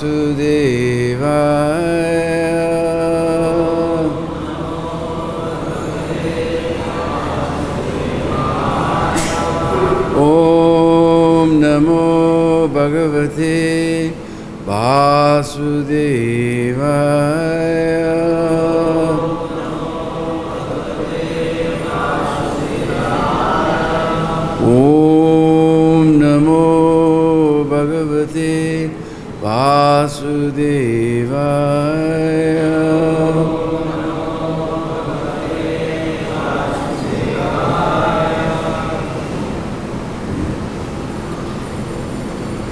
Om Namo Bhagavate Vasudevaya. Om Namo Bhagavate Vasudevaya.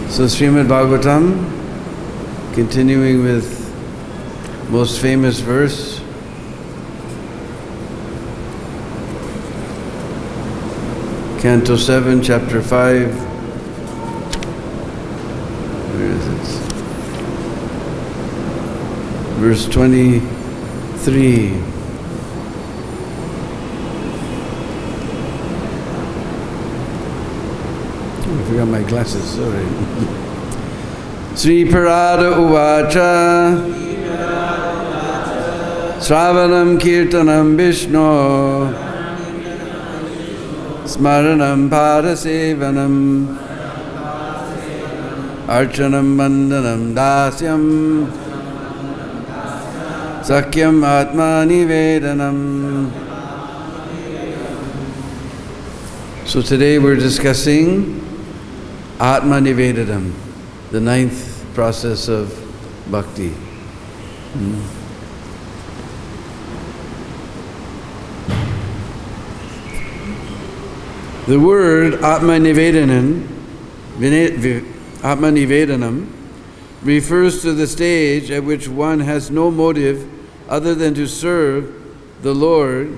So Srimad Bhagavatam, continuing with most famous verse, Canto 7, Chapter 5. Where is it? Verse 23. I forgot my glasses, sorry. Sri Parada Uvacha Sravanam Kirtanam Vishnu Smaranam Padasevanam Archanam Mandanam Dasyam Sakyam Atma Nivedanam. So today we're discussing Atma Nivedanam, the ninth process of bhakti. The word Atma Nivedanam refers to the stage at which one has no motive other than to serve the Lord.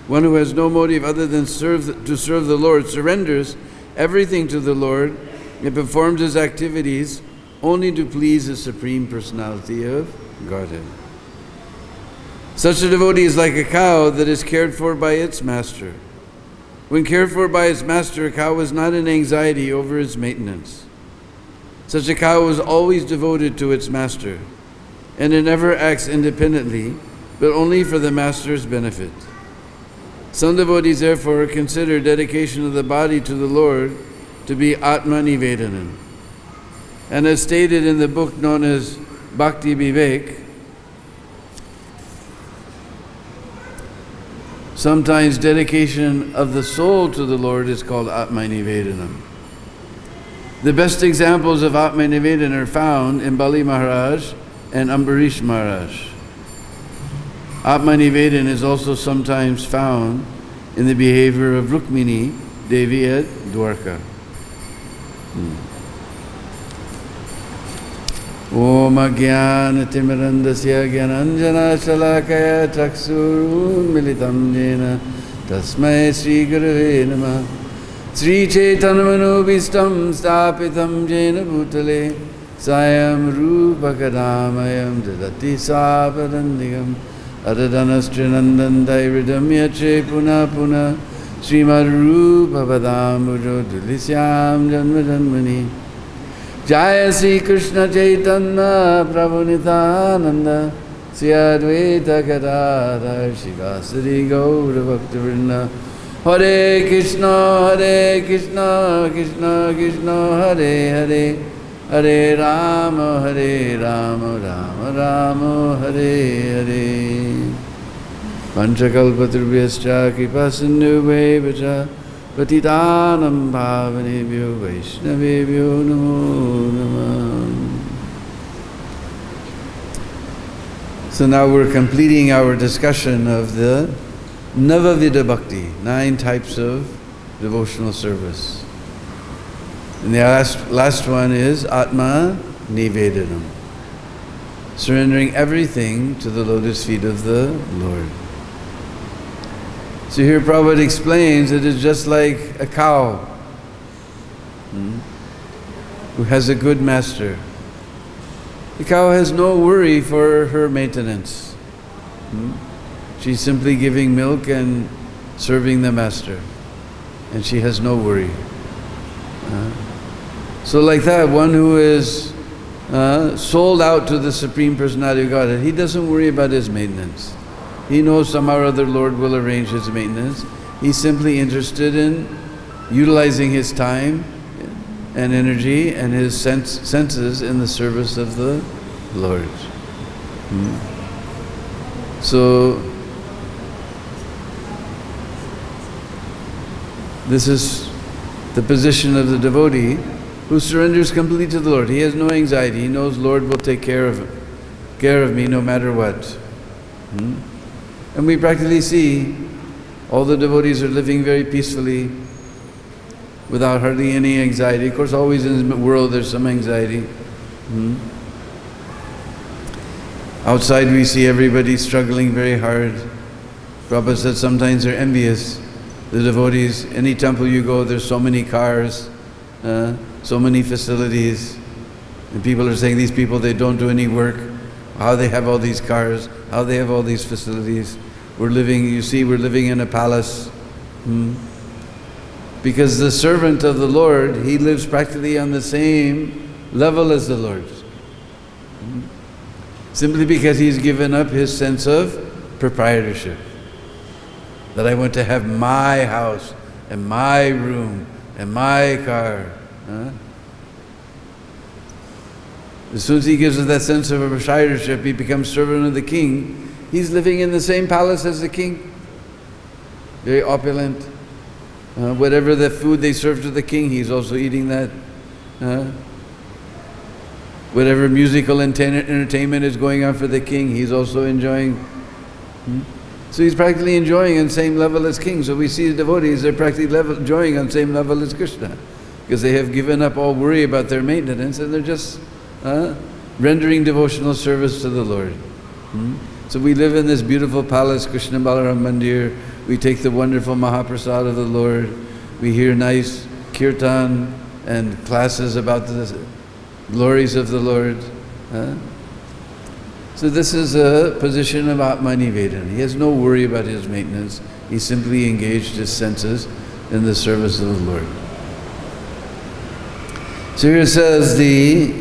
One who has no motive other than to serve the Lord surrenders everything to the Lord and performs his activities only to please the Supreme Personality of Godhead. Such a devotee is like a cow that is cared for by its master. When cared for by its master, a cow is not in anxiety over its maintenance. Such a cow is always devoted to its master, and it never acts independently, but only for the master's benefit. Some devotees therefore consider dedication of the body to the Lord to be Atma Nivedanam. And as stated in the book known as Bhakti Vivek, sometimes dedication of the soul to the Lord is called Atma Nivedanam. The best examples of Atma Nivedanam are found in Bali Maharaj and Ambarish Maharaj. Atma Nivedanam is also sometimes found in the behavior of Rukmini Devi at Dwarka. Om Agyana Timirandasya Gyananjana Shalakaya Chaksurun Militam Jena Tasmai Sri Gurave Namah Sri Chaitanamanovistam Stapitam Jena Bhutale Sayam Rupa Kadamayam Dadati Sapadandigam Adadanastriyanandan Dairidam Yache Puna Puna Srimad Rupa Padambujo Dulisyam Janma Janmani Jaya Sri Krishna Chaitanya Prabhu Nityananda Sri Advaita Gadadhar Shivasari Gaura Bhakta Vrinda Hare Krishna Krishna Krishna Hare Hare Hare Rama Rama Rama Hare Hare Panchakalpatrubhyascha Kripasindhubheva Patitanam Bhavanebhyo Vaishnavebhyo Namo Namah. So now we're completing our discussion of the Navavida Bhakti, 9 types of devotional service. And the last one is Atma Nivedanam, surrendering everything to the lotus feet of the Lord. So here Prabhupada explains that it's just like a cow who has a good master. The cow has no worry for her maintenance. She's simply giving milk and serving the master, and she has no worry. So like that, one who is sold out to the Supreme Personality of Godhead, he doesn't worry about his maintenance. He knows somehow or other Lord will arrange his maintenance. He's simply interested in utilizing his time and energy and his senses in the service of the Lord. So, this is the position of the devotee who surrenders completely to the Lord. He has no anxiety. He knows Lord will take care of me no matter what. And we practically see all the devotees are living very peacefully without hardly any anxiety. Of course, always in the world there's some anxiety. Outside we see everybody struggling very hard. Prabhupada said sometimes they're envious. The devotees, any temple you go, there's so many cars, so many facilities. And people are saying, these people, they don't do any work. How they have all these cars, how they have all these facilities. We're living in a palace. Because the servant of the Lord, he lives practically on the same level as the Lord. Simply because he's given up his sense of proprietorship. That I want to have my house, and my room, and my car. As soon as he gives us that sense of proprietorship, he becomes servant of the king. He's living in the same palace as the king. Very opulent. Whatever the food they serve to the king, he's also eating that. Whatever musical entertainment is going on for the king, he's also enjoying. So he's practically enjoying on the same level as king. So we see the devotees, they're practically enjoying on the same level as Krishna. Because they have given up all worry about their maintenance and they're just rendering devotional service to the Lord. So we live in this beautiful palace, Krishna Balaram Mandir. We take the wonderful Mahaprasad of the Lord. We hear nice kirtan and classes about the glories of the Lord. So this is a position of Atma-nivedana. He has no worry about his maintenance. He simply engaged his senses in the service of the Lord. So here it says the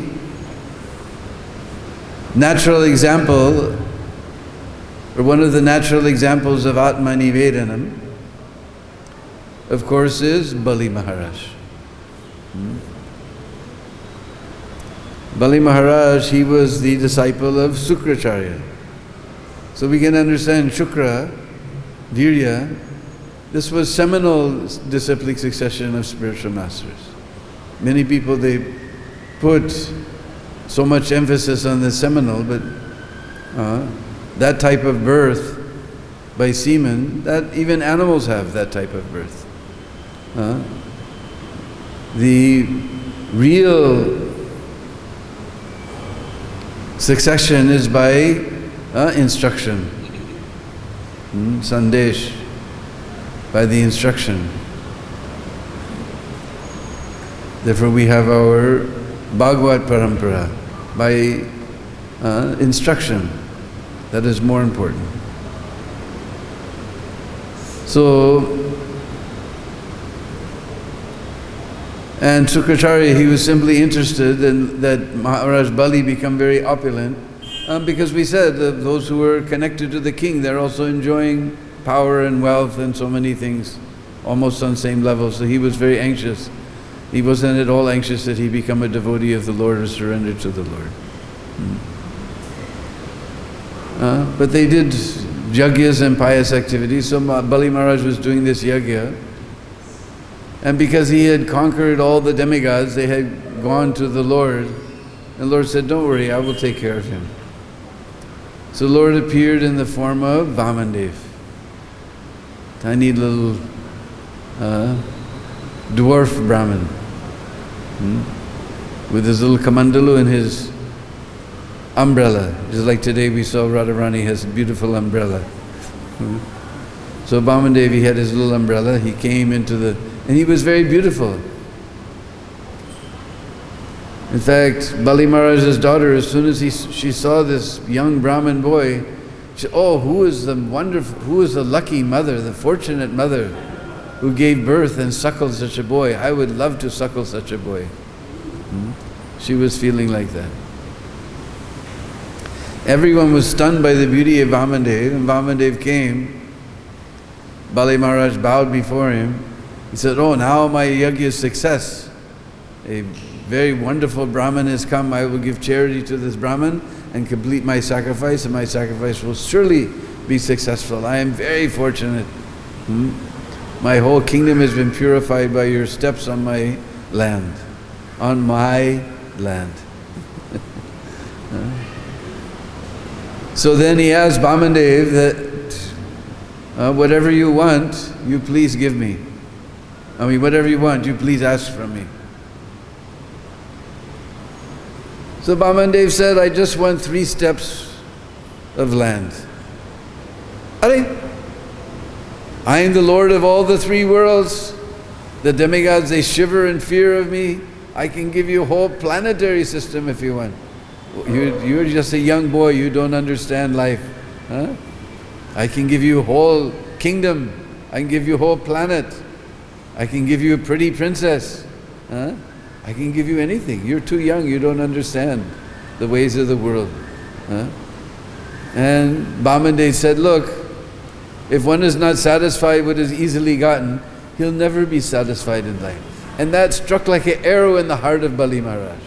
natural example, or one of the natural examples of Atma-nivedanam, of course, is Bali Maharaj. Bali Maharaj, he was the disciple of Sukracharya. So we can understand Shukra, Virya, this was seminal disciplic succession of spiritual masters. Many people, they put so much emphasis on the seminal, but that type of birth by semen, that even animals have that type of birth. The real succession is by instruction, sandesh, by the instruction. Therefore we have our Bhagavad Parampara, by instruction. That is more important. So, and Sukracharya, he was simply interested in that Maharaj Bali become very opulent because we said that those who were connected to the king, they're also enjoying power and wealth and so many things almost on the same level. So he was very anxious. He wasn't at all anxious that he become a devotee of the Lord or surrender to the Lord. But they did yagyas and pious activities. So Bali Maharaj was doing this yagya. And because he had conquered all the demigods, they had gone to the Lord. And the Lord said, don't worry, I will take care of him. So the Lord appeared in the form of Vamandev. Tiny little dwarf Brahmin. With his little kamandalu and his umbrella. Just like today we saw Radharani has a beautiful umbrella. So Vamandev, he had his little umbrella. He came into the... And he was very beautiful. In fact, Bali Maharaj's daughter, as soon as she saw this young Brahmin boy, she said, oh, who is the lucky mother, the fortunate mother who gave birth and suckled such a boy? I would love to suckle such a boy. She was feeling like that. Everyone was stunned by the beauty of Vamandev, and Vamandev came. Bali Maharaj bowed before him. He said, "Oh, now my yajna is success. A very wonderful Brahman has come. I will give charity to this Brahman and complete my sacrifice, and my sacrifice will surely be successful. I am very fortunate. My whole kingdom has been purified by your steps on my land. On my land." So then he asked Vamandev that whatever you want, you please give me. I mean, whatever you want, you please ask from me. So Vamandev said, "I just want 3 steps of land." Are? I am the Lord of all the 3 worlds. The demigods, they shiver in fear of me. I can give you a whole planetary system if you want. You're just a young boy, you don't understand life. Huh? I can give you a whole kingdom. I can give you a whole planet. I can give you a pretty princess. Huh? I can give you anything. You're too young, you don't understand the ways of the world. Huh? And Vamandev said, "Look, if one is not satisfied with what is easily gotten, he'll never be satisfied in life." And that struck like an arrow in the heart of Bali Maharaj.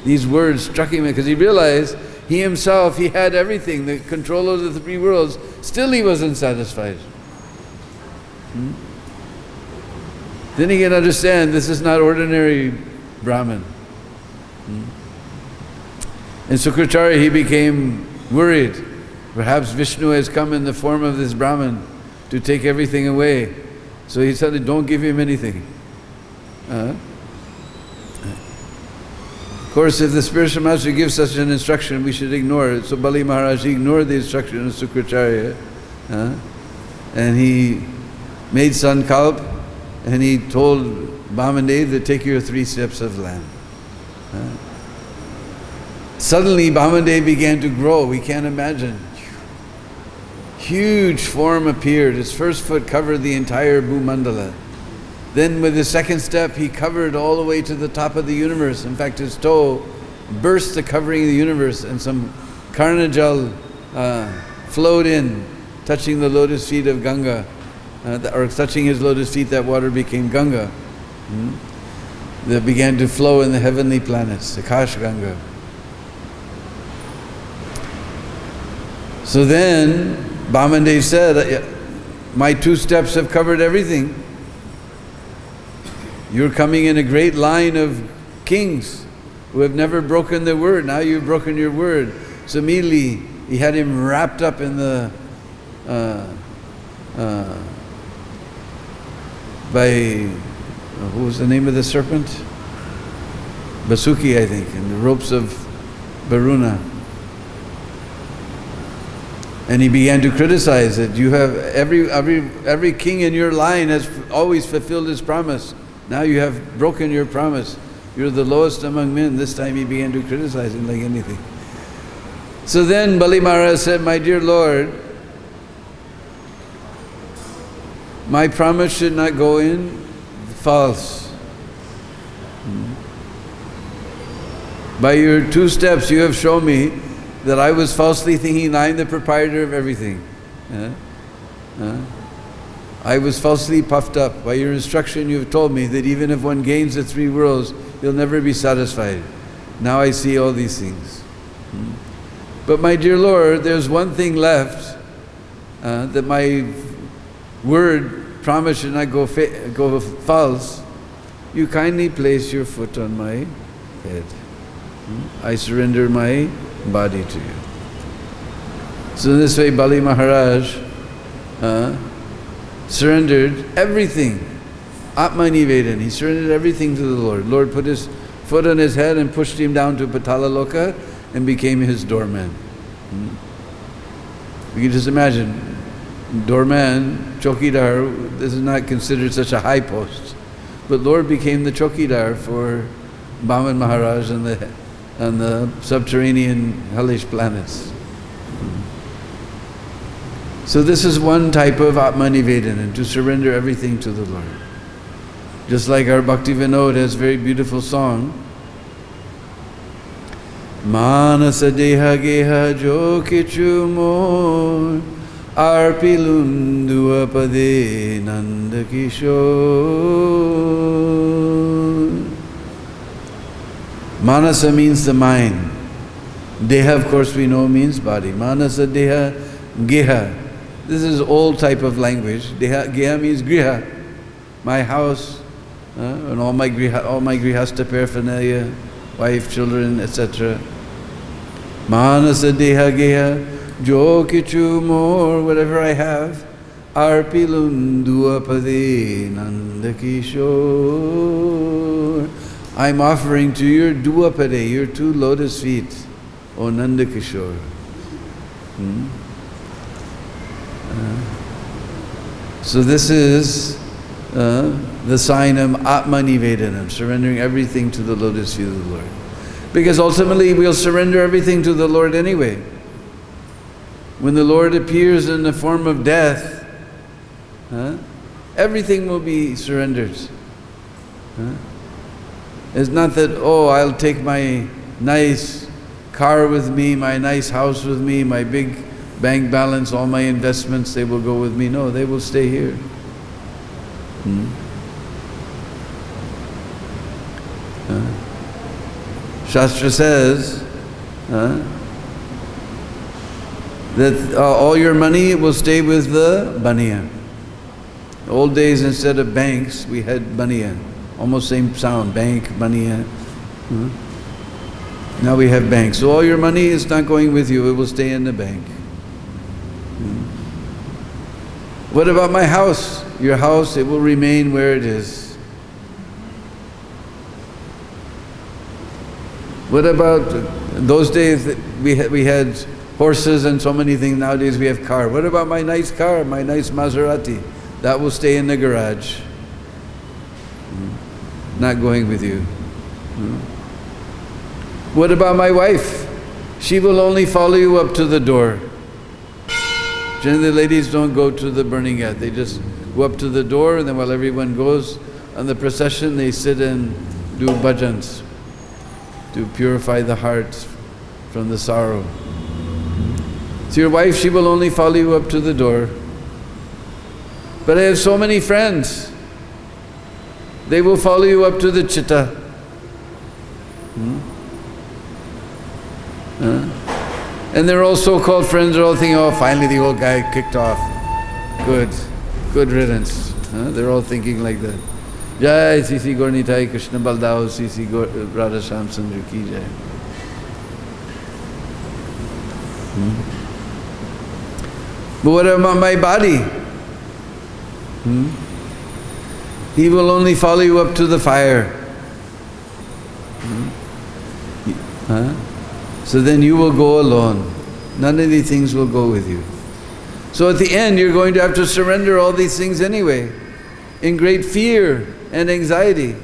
These words struck him because he realized he himself, he had everything, the control of the 3 worlds, still he wasn't satisfied. Then he can understand this is not ordinary Brahman. And Sukracharya, he became worried. Perhaps Vishnu has come in the form of this Brahman to take everything away. So he said, "Don't give him anything." Of course, if the spiritual master gives such an instruction, we should ignore it. So Bali Maharaj ignored the instruction of Sukracharya. And he made sankalp, and he told Vamandev to take your 3 steps of land. Suddenly Vamandev began to grow, we can't imagine. Huge form appeared, his first foot covered the entire Bhumandala. Then with his second step, he covered all the way to the top of the universe. In fact, his toe burst the covering of the universe, and some Karnajal flowed in, touching the lotus feet of Ganga. Or touching his lotus feet, that water became Ganga. That began to flow in the heavenly planets, the Akash Ganga. So then, Vamandev said, "My 2 steps have covered everything. You're coming in a great line of kings who have never broken their word. Now you've broken your word." So immediately, he had him wrapped up in the who was the name of the serpent? Basuki, I think, and the ropes of Varuna. And he began to criticize it. You have every king in your line has always fulfilled his promise. Now you have broken your promise. You're the lowest among men. This time he began to criticize him like anything. So then Bali Maharaj said, "My dear Lord, my promise should not go in false. By your 2 steps you have shown me that I was falsely thinking I am the proprietor of everything. I was falsely puffed up. By your instruction you have told me that even if one gains the 3 worlds, he'll never be satisfied. Now I see all these things. But my dear Lord, there's one thing left, that my word, promise should not go false. You kindly place your foot on my head. I surrender my body to you." So in this way, Bali Maharaj surrendered everything. Atma Nivedan. He surrendered everything to the Lord. Lord put his foot on his head and pushed him down to Patala Loka and became his doorman. You can just imagine, doorman, chokidar, this is not considered such a high post. But Lord became the chokidar for Vaman Maharaj and the subterranean hellish planets. So this is one type of Atma Nivedana, to surrender everything to the Lord. Just like our Bhakti Vinod has a very beautiful song. Manasa deha geha jo kichu mor arpilum duapade nanda kishore. Manasa means the mind. Deha, of course, we know means body. Manasa deha geha. This is old type of language. Deha, geha means griha, my house, and all my grihasta paraphernalia, wife, children, etc. Manasa deha geha jo kichu more, whatever I have, arpilum duapade nanda kishore. I'm offering to your duapade, your 2 lotus feet, O Nanda Kishore. So this is the sign of Atmanivedanam, surrendering everything to the lotus feet of the Lord. Because ultimately we'll surrender everything to the Lord anyway. When the Lord appears in the form of death, everything will be surrendered. It's not that, oh, I'll take my nice car with me, my nice house with me, my big bank balance, all my investments, they will go with me. No, they will stay here. Shastra says that all your money will stay with the baniya. The old days, instead of banks, we had baniya. Almost same sound, bank, baniya. Now we have banks. So all your money is not going with you, it will stay in the bank. What about my house? Your house, it will remain where it is. What about those days that we had horses and so many things? Nowadays we have car. What about my nice car, my nice Maserati? That will stay in the garage. Not going with you. What about my wife? She will only follow you up to the door. Generally, the ladies don't go to the burning yet. They just go up to the door, and then while everyone goes on the procession, they sit and do bhajans to purify the heart from the sorrow. So your wife, she will only follow you up to the door. But I have so many friends. They will follow you up to the chitta. And they're all so-called friends, are all thinking, oh, finally the old guy kicked off. Good riddance. They're all thinking like that. Jai C.C. Gornitai Krishna Baldao C.C. Radha Shyam Sundar Ki Jai. But what about my body? He will only follow you up to the fire. So then you will go alone. None of these things will go with you. So at the end, you're going to have to surrender all these things anyway, in great fear and anxiety.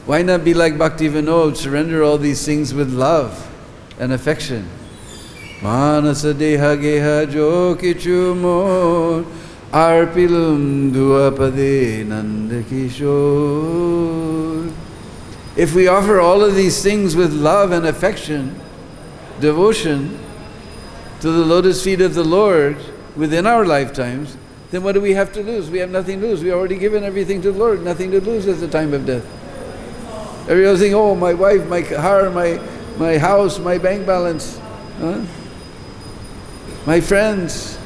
Why not be like Bhakti Vinod, surrender all these things with love and affection? Manasa deha geha jo kichu mor arpilum duapade nanda kishore. If we offer all of these things with love and affection, devotion to the lotus feet of the Lord within our lifetimes, then what do we have to lose? We have nothing to lose. We already given everything to the Lord, nothing to lose at the time of death. Everyone's thinking, oh, my wife, my car, my house, my bank balance, my friends.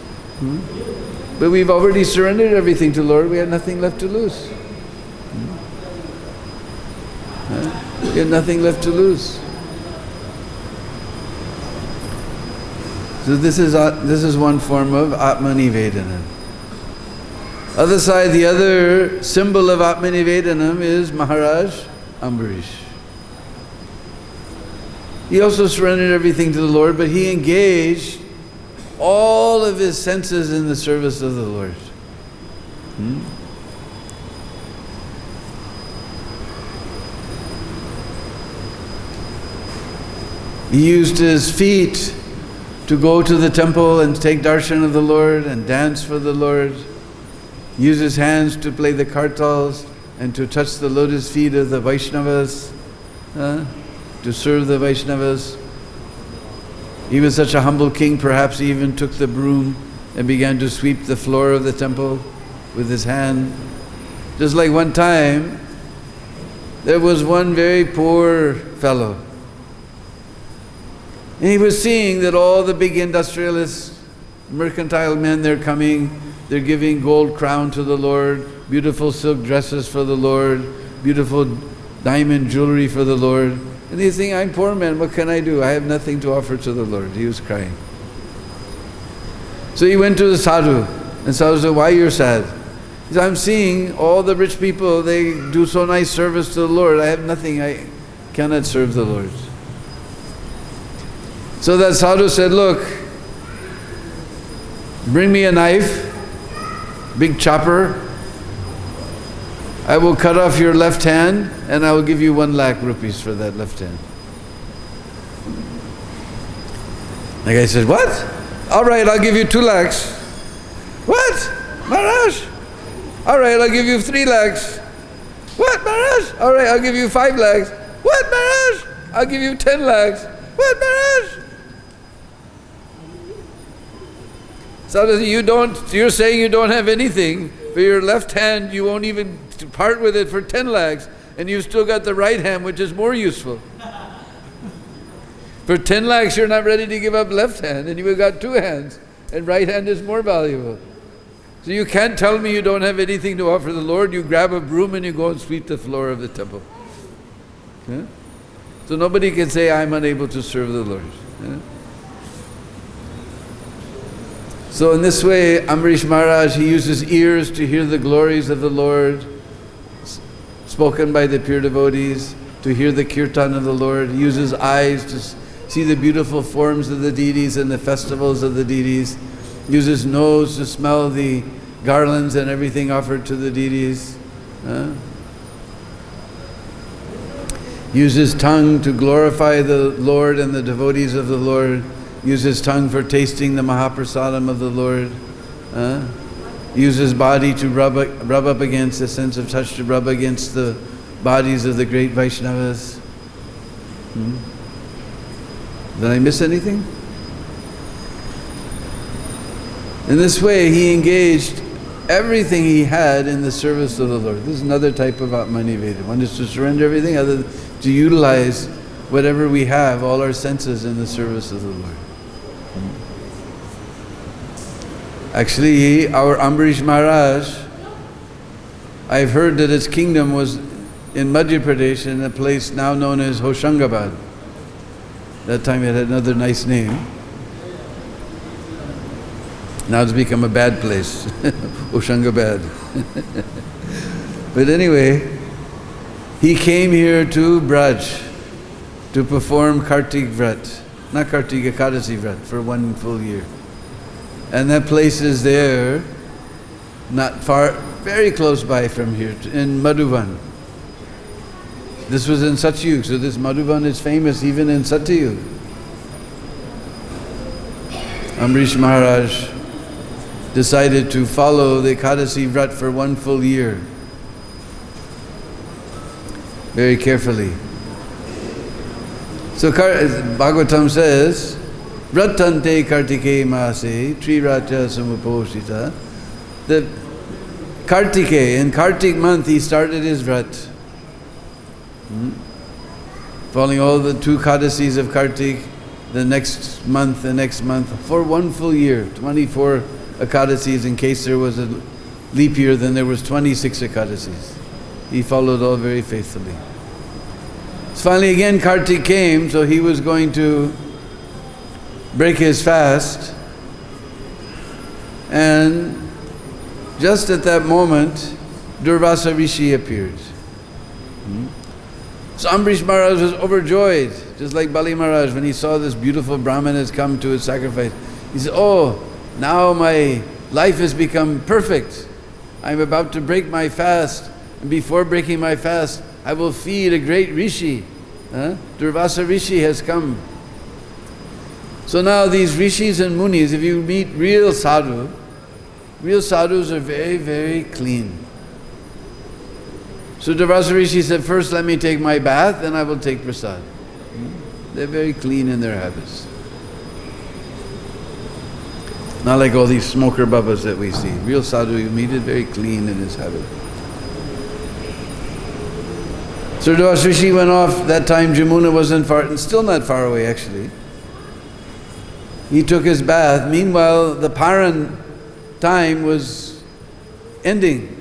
But we've already surrendered everything to the Lord, we have nothing left to lose. We have nothing left to lose. So this is one form of Atmanivedanam. Other side, the other symbol of Atmanivedanam is Maharaj Ambarish. He also surrendered everything to the Lord, but he engaged all of his senses in the service of the Lord. He used his feet to go to the temple and take darshan of the Lord and dance for the Lord. Use his hands to play the kartals and to touch the lotus feet of the Vaishnavas. to serve the Vaishnavas. He was such a humble king, perhaps he even took the broom and began to sweep the floor of the temple with his hand. Just like one time, there was one very poor fellow. And he was seeing that all the big industrialists, mercantile men, they're coming, they're giving gold crown to the Lord, beautiful silk dresses for the Lord, beautiful diamond jewelry for the Lord. And he's thinking, I'm poor man, what can I do? I have nothing to offer to the Lord. He was crying. So he went to the sadhu, and sadhu said, why you're sad? He said, I'm seeing all the rich people, they do so nice service to the Lord. I have nothing, I cannot serve the Lord. So that sadhu said, look, bring me a knife, big chopper. I will cut off your left hand and I will give you 1 lakh rupees for that left hand. The guy says, what? All right, I'll give you 2 lakhs. What? Maharaj? All right, I'll give you 3 lakhs. What, Maharaj? All right, I'll give you 5 lakhs. What, Maharaj? I'll give you 10 lakhs. What, Maharaj? So you're saying you don't have anything. For your left hand, you won't even part with it for 10 lakhs, and you've still got the right hand, which is more useful. For 10 lakhs, you're not ready to give up left hand, and you've got 2 hands, and right hand is more valuable. So you can't tell me you don't have anything to offer the Lord. You grab a broom and you go and sweep the floor of the temple. Yeah? So nobody can say, I'm unable to serve the Lord. Yeah? So in this way, Amrish Maharaj, he uses ears to hear the glories of the Lord, spoken by the pure devotees, to hear the kirtan of the Lord. He uses eyes to see the beautiful forms of the deities and the festivals of the deities. He uses nose to smell the garlands and everything offered to the deities. Uses tongue to glorify the Lord and the devotees of the Lord. Uses tongue for tasting the Mahaprasadam of the Lord. Uses body to rub up against, the sense of touch to rub against the bodies of the great Vaishnavas. Did I miss anything? In this way, he engaged everything he had in the service of the Lord. This is another type of Atmaniveda. One is to surrender everything, other to utilize whatever we have, all our senses, in the service of the Lord. Actually, our Amrish Maharaj, I've heard that his kingdom was in Madhya Pradesh, in a place now known as Hoshangabad. That time it had another nice name. Now it's become a bad place, Hoshangabad. But anyway, he came here to Braj to perform Kartik Vrat, not Kartik, Ekadasi Vrat, for 1 full year. And that place is there, not far, very close by from here, in Madhuvan. This was in Satyug, so this Madhuvan is famous even in Satyug. Amrish Maharaj decided to follow the Ekadasi Vrat for 1 full year, very carefully. So Bhagavatam says, Vratante Kartike Mase Triratya Samuposita. The Kartike, in Kartik month he started his Vrat. Following all the 2 Kadasis of Kartik, the next month, for 1 full year, 24 Ekadasis. In case there was a leap year, then there was 26 Ekadasis. He followed all very faithfully. So finally again Kartik came, so he was going to break his fast, and just at that moment Durvasa Rishi appeared. So Amrish Maharaj was overjoyed, just like Bali Maharaj when he saw this beautiful Brahman has come to his sacrifice. He said, oh, now my life has become perfect. I'm about to break my fast, and before breaking my fast I will feed a great Rishi. Durvasa Rishi has come. So now these Rishis and Munis, if you meet real sadhus are very, very clean. So Durvasa Rishi said, first let me take my bath, then I will take prasad. They're very clean in their habits. Not like all these smoker babas that we see. Real sadhu you meet is very clean in his habit. So Durvasa Rishi went off. That time Jamuna wasn't far, and still not far away actually. He took his bath. Meanwhile, the Paran time was ending.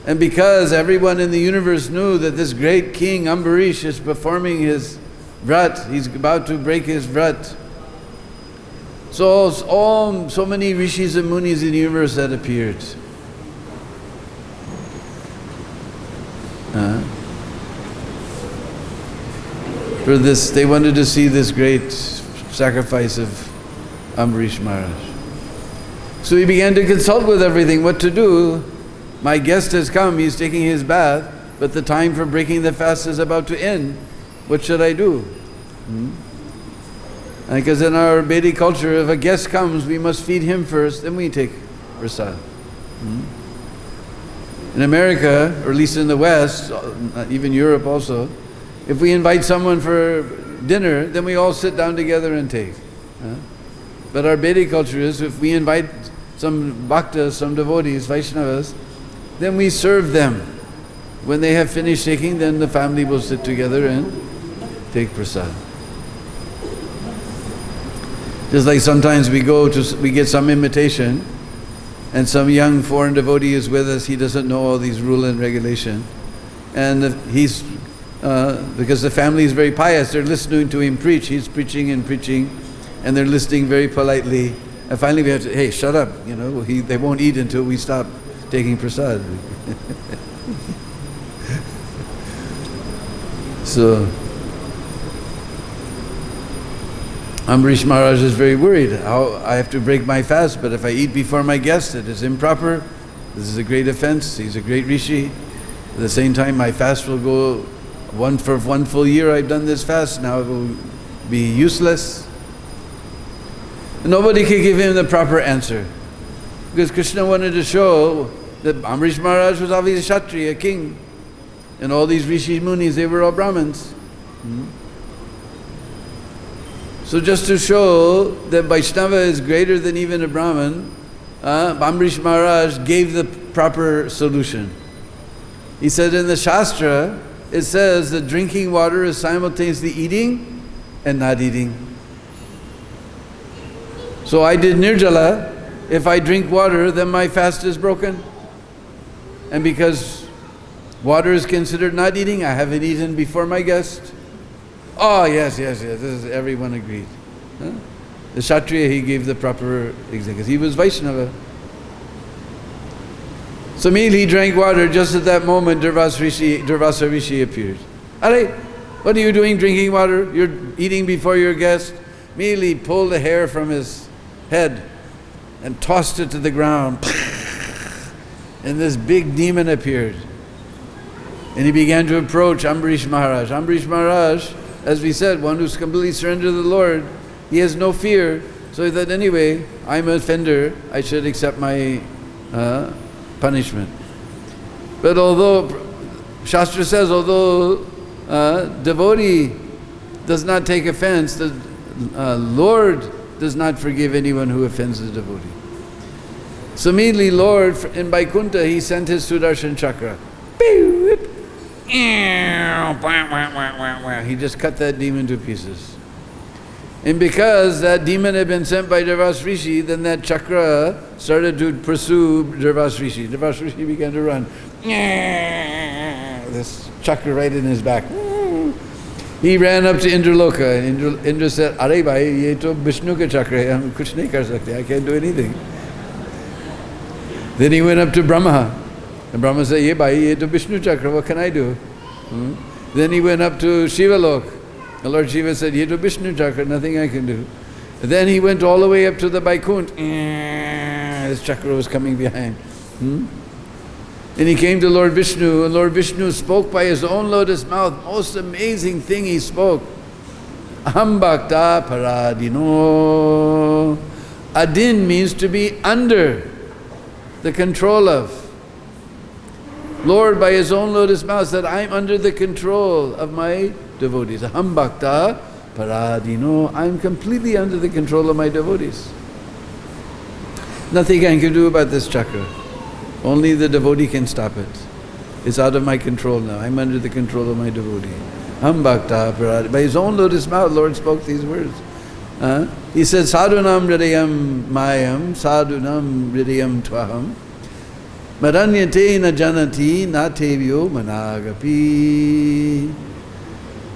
And because everyone in the universe knew that this great king Ambarish is performing his vrat, he's about to break his vrat. So many rishis and munis in the universe had appeared. For this, they wanted to see this great sacrifice of Ambarish Maharaj. So he began to consult with everything, what to do. My guest has come, he's taking his bath, but the time for breaking the fast is about to end. What should I do? Because in our Vedic culture, if a guest comes, we must feed him first, then we take prasad. In America, or at least in the West, even Europe also, if we invite someone for dinner, then we all sit down together and take. But our Vedic culture is, if we invite some bhaktas, some devotees, Vaishnavas, then we serve them. When they have finished taking, then the family will sit together and take prasad. Just like sometimes we get some invitation, and some young foreign devotee is with us, he doesn't know all these rule and regulation. And because the family is very pious, they're listening to him preach, he's preaching, and they're listening very politely. And finally we have to, hey, shut up, they won't eat until we stop taking prasad. So, Ambarish Maharaj is very worried. I have to break my fast, but if I eat before my guest, it is improper. This is a great offense. He's a great rishi. At the same time, my fast will go for one full year. I've done this fast. Now it will be useless. And nobody could give him the proper answer, because Krishna wanted to show that Ambarish Maharaj was obviously a Kshatriya, a king, and all these rishis, munis, they were all Brahmins. So just to show that Vaishnava is greater than even a Brahmin, Ambarish Maharaj gave the proper solution. He said in the Shastra, it says that drinking water is simultaneously eating and not eating. So I did nirjala. If I drink water, then my fast is broken. And because water is considered not eating, I haven't eaten before my guest. Oh, yes, this is, everyone agreed. The Kshatriya, he gave the proper example, because he was Vaishnava. So immediately he drank water. Just at that moment, Durvasa Rishi appeared. Are, what are you doing drinking water? You're eating before your guest. Immediately pulled the hair from his head and tossed it to the ground. And this big demon appeared. And he began to approach Ambarish Maharaj. Ambarish Maharaj, as we said, one who's completely surrendered to the Lord, he has no fear. So he thought, anyway, I'm an offender, I should accept my punishment. But although, Shastra says, although devotee does not take offense, the Lord does not forgive anyone who offends the devotee. So immediately Lord, in Vaikuntha, he sent his Sudarshan Chakra. He just cut that demon to pieces. And because that demon had been sent by Durvasa Rishi, then that chakra started to pursue Durvasa Rishi. Durvasa Rishi began to run. This chakra right in his back. He ran up to Indraloka, and Indra said, "Are bhai, ye to Vishnu ka chakra hai, hum kuch nahi kar sakte, I can't do anything." Then he went up to Brahma, and Brahma said, "Ye bhai, ye to Vishnu chakra, what can I do?" Then he went up to Shivalok. The Lord Shiva said, "Ye to Vishnu chakra, nothing I can do." And then he went all the way up to the Vaikuntha. His chakra was coming behind. And he came to Lord Vishnu, and Lord Vishnu spoke by his own lotus mouth. Most amazing thing he spoke. Aham bhakta paradino. Adin means to be under the control of. Lord, by his own lotus mouth, said, I'm under the control of my devotees. Aham bhakta paradino. I'm completely under the control of my devotees. Nothing I can do about this chakra. Only the devotee can stop it. It's out of my control now. I'm under the control of my devotee. Aham bhakta paradino. By his own lotus mouth, Lord spoke these words. He said, Sadhunam hridayam mayam, sadhunam hridayam tvaham, maranyate na janati na tevyo managapi.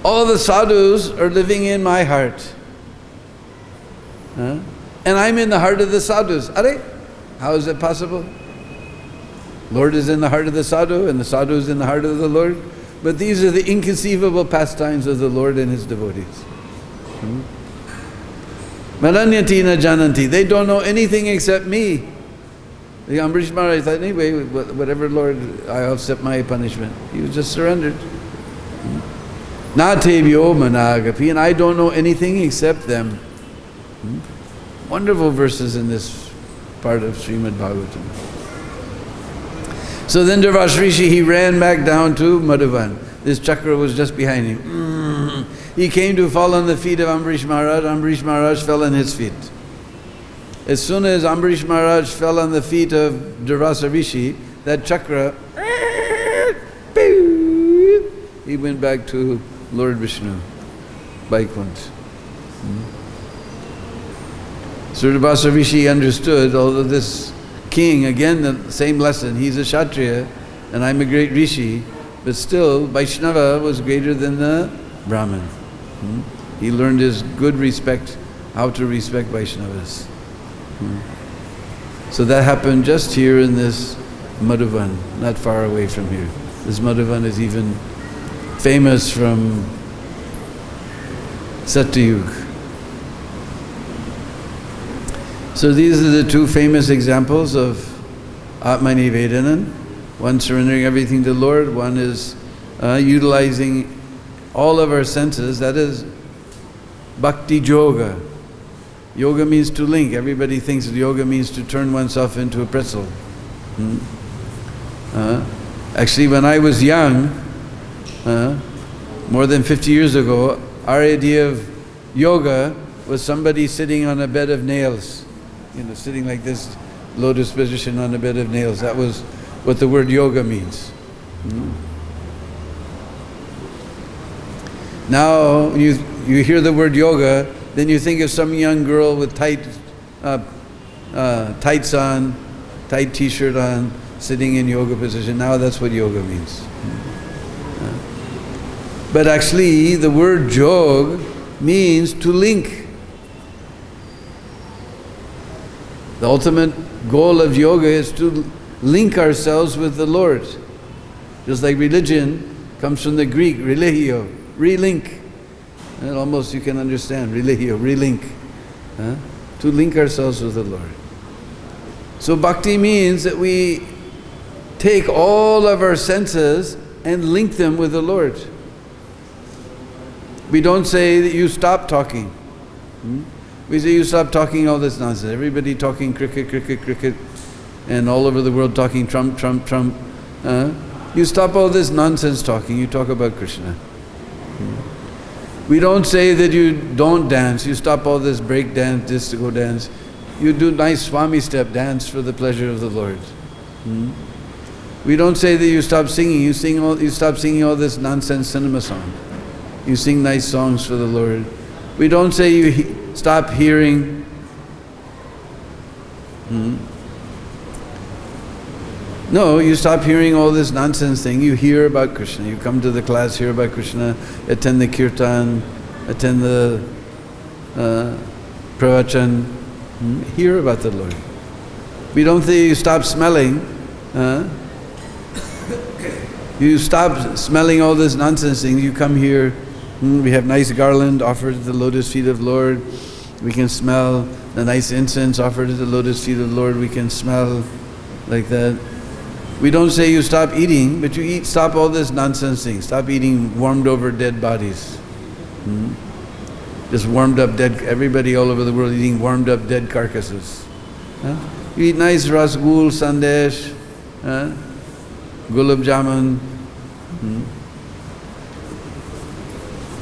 All the sadhus are living in my heart. And I'm in the heart of the sadhus. Are? How is it possible? Lord is in the heart of the sadhu, and the sadhu is in the heart of the Lord. But these are the inconceivable pastimes of the Lord and His devotees. Maranyati na jananti. They don't know anything except me. The Ambrish Maharaj thought, anyway, whatever, Lord, I accept my punishment. He was just surrendered. Na tevyo managapi. And I don't know anything except them. Wonderful verses in this part of Srimad Bhagavatam. So then Durvasa Rishi, he ran back down to Madhuvan. This chakra was just behind him. He came to fall on the feet of Ambrish Maharaj. Ambrish Maharaj fell on his feet. As soon as Ambrish Maharaj fell on the feet of Durvasa Rishi, that chakra, he went back to Lord Vishnu, Vaikuntha. So Durvasa Rishi understood, although this king, again the same lesson, he's a Kshatriya and I'm a great Rishi, but still Vaishnava was greater than the Brahman. He learned his good respect, how to respect Vaishnavas. So that happened just here in this Madhuvan, not far away from here. This Madhuvan is even famous from Satyayug. So these are the two famous examples of Atmani Vedanan. One surrendering everything to the Lord, one is utilizing all of our senses, that is bhakti-yoga. Yoga means to link. Everybody thinks that yoga means to turn oneself into a pretzel. Actually, when I was young, more than 50 years ago, our idea of yoga was somebody sitting on a bed of nails. Sitting like this, lotus position on a bed of nails. That was what the word yoga means. Now you hear the word yoga, then you think of some young girl with tights on, tight t-shirt on, sitting in yoga position. Now that's what yoga means. But actually the word jog means to link. The ultimate goal of yoga is to link ourselves with the Lord. Just like religion comes from the Greek, religio, relink. And almost you can understand, religio, relink. To link ourselves with the Lord. So bhakti means that we take all of our senses and link them with the Lord. We don't say that you stop talking. We say you stop talking all this nonsense. Everybody talking cricket, cricket, cricket, and all over the world talking Trump, Trump, Trump. You stop all this nonsense talking, you talk about Krishna. We don't say that you don't dance, you stop all this break dance, disco dance. You do nice Swami step dance for the pleasure of the Lord. We don't say that you stop singing, you stop singing all this nonsense cinema song. You sing nice songs for the Lord. We don't say you stop hearing. No, you stop hearing all this nonsense thing. You hear about Krishna. You come to the class, hear about Krishna, attend the kirtan, attend the pravachan, hear about the Lord. We don't say you stop smelling. You stop smelling all this nonsense thing. You come here. We have nice garland offered at the lotus feet of Lord. We can smell the nice incense offered at the lotus feet of the Lord. We can smell like that. We don't say you stop eating, but you stop all this nonsense thing. Stop eating warmed over dead bodies. Just warmed up dead, everybody all over the world eating warmed up dead carcasses. You eat nice rasgul, sandesh, gulab jamun.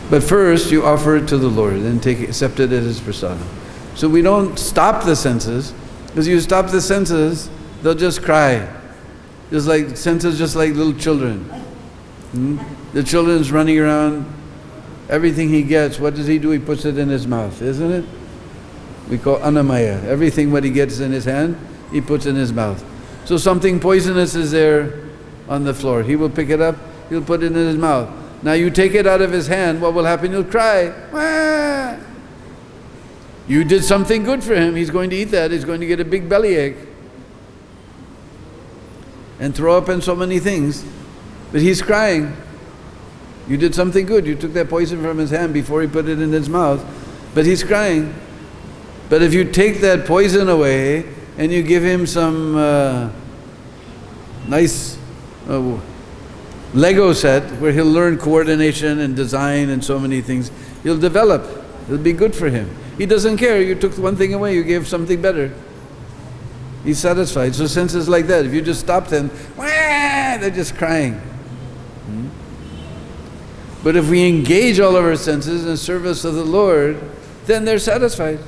But first, you offer it to the Lord and accept it as His prasadam. So we don't stop the senses, because you stop the senses, they'll just cry. Just like little children. The children's running around, everything he gets, what does he do? He puts it in his mouth, isn't it? We call anamaya. Everything what he gets in his hand, he puts in his mouth. So something poisonous is there on the floor. He will pick it up, he'll put it in his mouth. Now you take it out of his hand, what will happen? He'll cry. Wah! You did something good for him, he's going to eat that, he's going to get a big bellyache and throw up and so many things. But he's crying. You did something good, you took that poison from his hand before he put it in his mouth, but he's crying. But if you take that poison away and you give him some nice Lego set where he'll learn coordination and design and so many things, he'll develop. It'll be good for him. He doesn't care. You took one thing away, you gave something better. He's satisfied. So senses like that, if you just stop them, wah, they're just crying. But if we engage all of our senses in service of the Lord, then they're satisfied.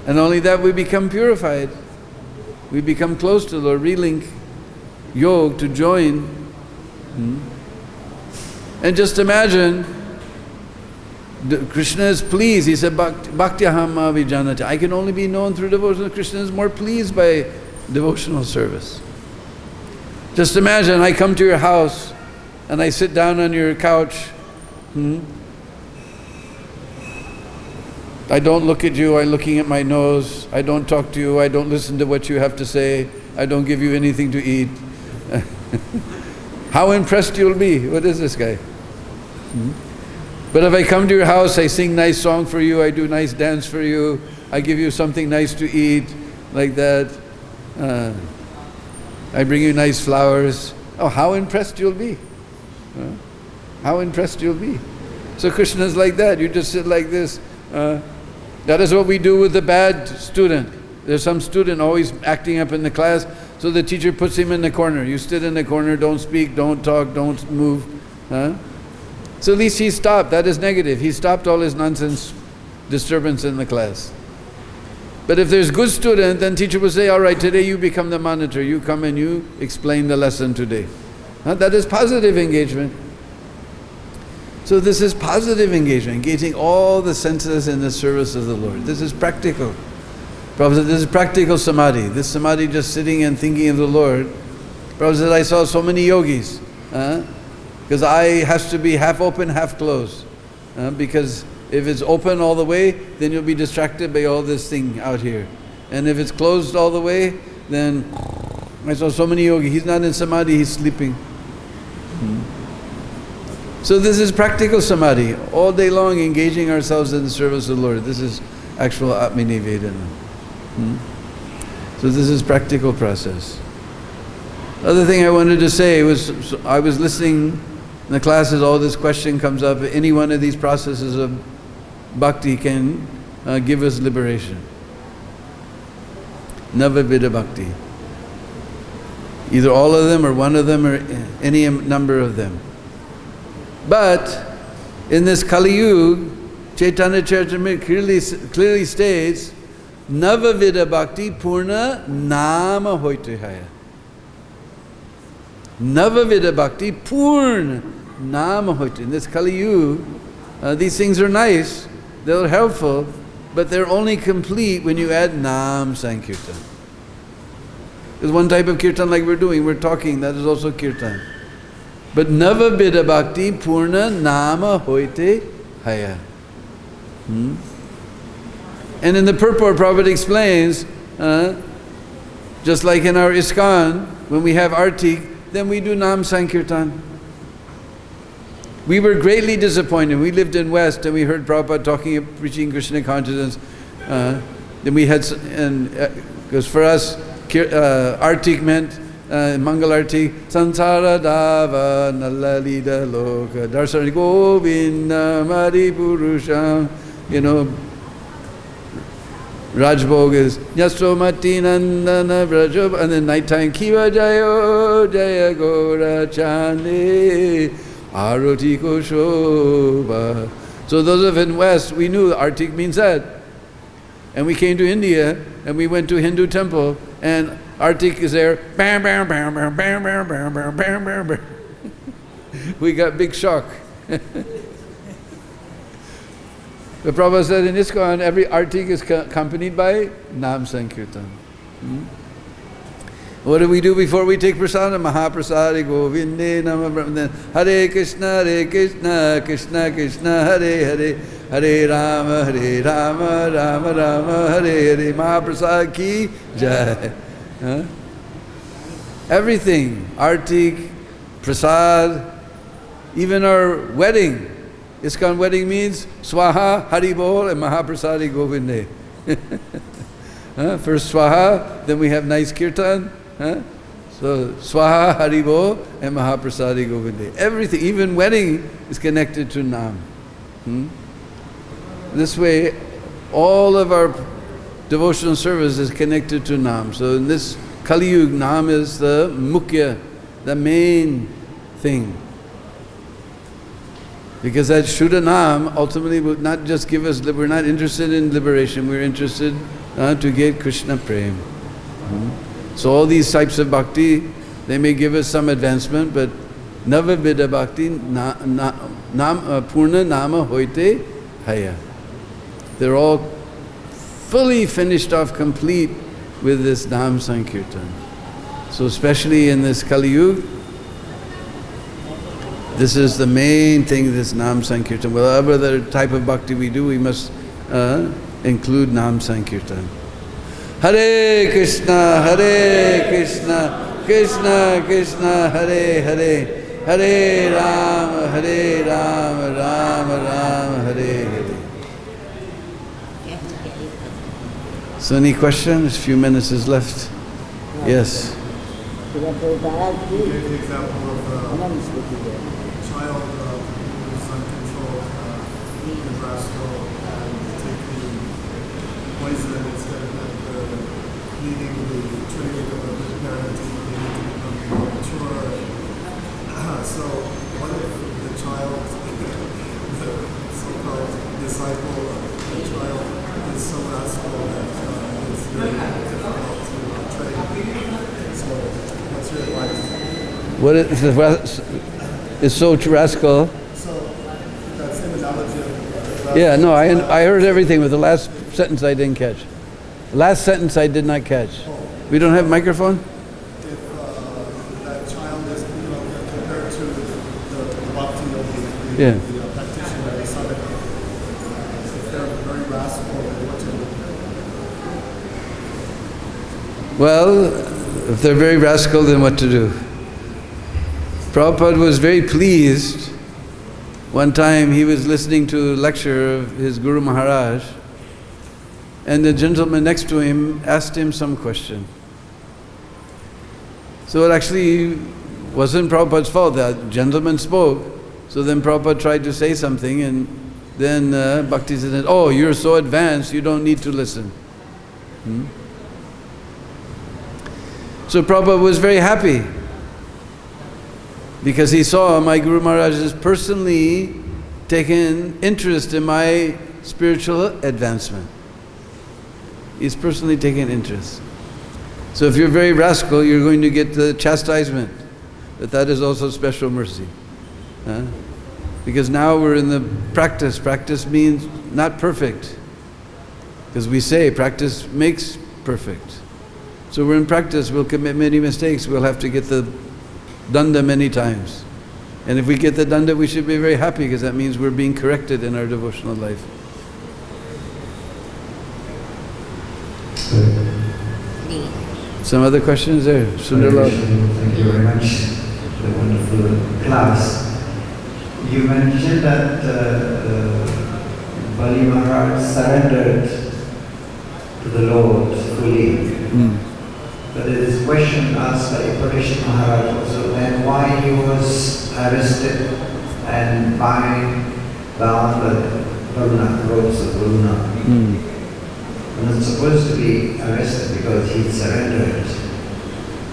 And only that, we become purified. We become close to the Lord, relink, yoga, to join. And just imagine, Krishna is pleased. He said, Bhakti-yoga vijanati. I can only be known through devotion. Krishna is more pleased by devotional service. Just imagine, I come to your house and I sit down on your couch. I don't look at you, I'm looking at my nose. I don't talk to you, I don't listen to what you have to say. I don't give you anything to eat. How impressed you'll be. What is this guy? But if I come to your house, I sing nice song for you, I do nice dance for you, I give you something nice to eat, like that. I bring you nice flowers. Oh, how impressed you'll be. How impressed you'll be. So Krishna is like that. You just sit like this. That is what we do with the bad student. There's some student always acting up in the class, so the teacher puts him in the corner. You sit in the corner, don't speak, don't talk, don't move. So at least he stopped. That is negative. He stopped all his nonsense disturbance in the class. But if there's good student, then teacher will say, all right, today you become the monitor. You come and you explain the lesson today. That is positive engagement. So this is positive engagement, engaging all the senses in the service of the Lord. This is practical. Prabhupada said, this is practical samadhi. This samadhi, just sitting and thinking of the Lord. Prabhupada said, I saw so many yogis. Because eye has to be half open, half closed. Because if it's open all the way, then you'll be distracted by all this thing out here. And if it's closed all the way, then I saw so many yogis. He's not in samadhi, he's sleeping. So this is practical samadhi, all day long engaging ourselves in the service of the Lord. This is actual Atmanivedana. So this is practical process. Other thing I wanted to say was, I was listening in the classes, all this question comes up, any one of these processes of bhakti can give us liberation. Navavidha bhakti. Either all of them or one of them or any number of them. But in this Kali Yuga, Chaitanya Charitamrita clearly states, Navavidha bhakti purna nama hoitihaya. Navavidha bhakti purna nama hoitihaya. In this Kali Yuga, these things are nice, they're helpful, but they're only complete when you add Nam Sankirtan. There's one type of kirtan like we're doing, we're talking, that is also kirtan. But Navavidha bhakti purna nama hoite haya. And in the purport, Prabhupada explains, just like in our ISKCON, when we have arti, then we do Nam Sankirtan. We were greatly disappointed. We lived in West and we heard Prabhupada talking, preaching Krishna consciousness. Then we had, because for us, artik meant Mangal Arti, Sansara Dava Nalalida Loka Darsani Govinda Madi Purusham, Rajbhog is Yasomati Nandana Vrajob, and then nighttime Kiva Jayo Jaya Gora Chande Arotiko Shobha. So those of us in West, we knew Artik means that. And we came to India and we went to a Hindu temple and Artik is there. Bam, bam, bam, bam, bam, bam, bam, bam, bam, bam, bam. We got big shock. The Prabhupada said in ISKCON, every artik is accompanied by Nam Sankirtan. What do we do before we take prasada? Mahaprasadi Govinde Nama Brahma. Hare Krishna, Krishna Krishna, Hare Hare, Hare Rama, Rama Rama, Hare Hare. Mahaprasad ki jai. Everything, artik, prasad, even our wedding. ISKCON wedding means Swaha, Haribol, and Mahaprasadi Govinde. First Swaha, then we have nice kirtan. So Swaha, Haribol, and Mahaprasadi Govinde. Everything, even wedding, is connected to Nam. This way, all of our devotional service is connected to Nam. So in this Kali Yuga, Nam is the mukhya, the main thing. Because that Shuddha Nam ultimately will not just give us, we're not interested in liberation, we're interested to get Krishna Prem. So all these types of bhakti, they may give us some advancement, but Navavidha Bhakti, Purna Nama Hoite Haya. They're all fully finished off, complete with this Nam Sankirtan. So especially in this Kali Yuga, this is the main thing, this Nam Sankirtan. Whatever other type of bhakti we do, we must include Nam Sankirtan. Hare Krishna, Krishna Krishna, Hare Hare, Hare Rama, Rama Rama, Hare Hare. So any questions? A few minutes is left. Yes. You gave the example of a child who's uncontrolled, Nebraska, and taking poison instead of needing the training of the parenting, needing to become more mature. So what if the child, the so-called disciple of the child, is so rascal that it's very difficult to train? So what's your advice? What is so rascal? So that same analogy of Yeah, no, I heard everything, but the last sentence I didn't catch. The last sentence I did not catch. We don't have a microphone? if that child is compared to the bhakti-yoga, Yeah. the practitioner, the sadhaka, if they're very rascal, what to do? Well, if they're very rascal, then what to do? Prabhupada was very pleased. One time he was listening to a lecture of his Guru Maharaj, and the gentleman next to him asked him some question. So it actually wasn't Prabhupada's fault. That gentleman spoke. So then Prabhupada tried to say something, and then Bhakti said, "Oh, you're so advanced, you don't need to listen." So Prabhupada was very happy because he saw my Guru Maharaj is personally taken interest in my spiritual advancement. He's personally taken interest. So if you're very rascal, you're going to get the chastisement. But that is also special mercy. Because now we're in the practice. Practice means not perfect. Because we say practice makes perfect. So we're in practice, we'll commit many mistakes, we'll have to get the danda many times. And if we get the danda, we should be very happy because that means we're being corrected in our devotional life. Some other questions there? Sundarlal. Thank you very much for the wonderful class. You mentioned that Bali Maharaj surrendered to the Lord fully. But there is a question asked by Parishit Maharaj also, then why he was arrested and bound by Varuna, ropes of Varuna. He was supposed to be arrested because he surrendered.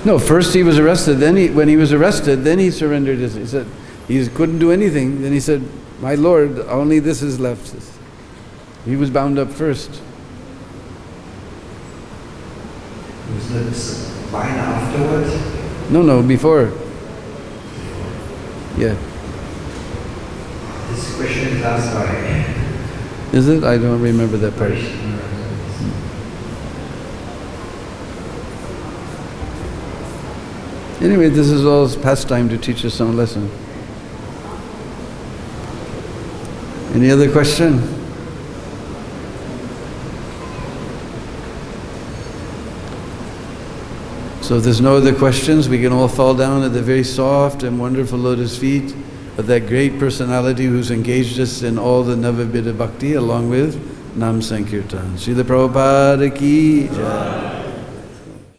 No, first he was arrested, then when he was arrested, then he surrendered. He said, he couldn't do anything. Then he said, my Lord, only this is left. He was bound up first. Was this fine afterwards? No, before. Yeah. This question is asked by... Is it? I don't remember that part. Anyway, this is all pastime to teach us some lesson. Any other question? So if there's no other questions, we can all fall down at the very soft and wonderful lotus feet of that great personality who's engaged us in all the Navabhida Bhakti along with Nam Sankirtan. Srila Prabhupada ki jai.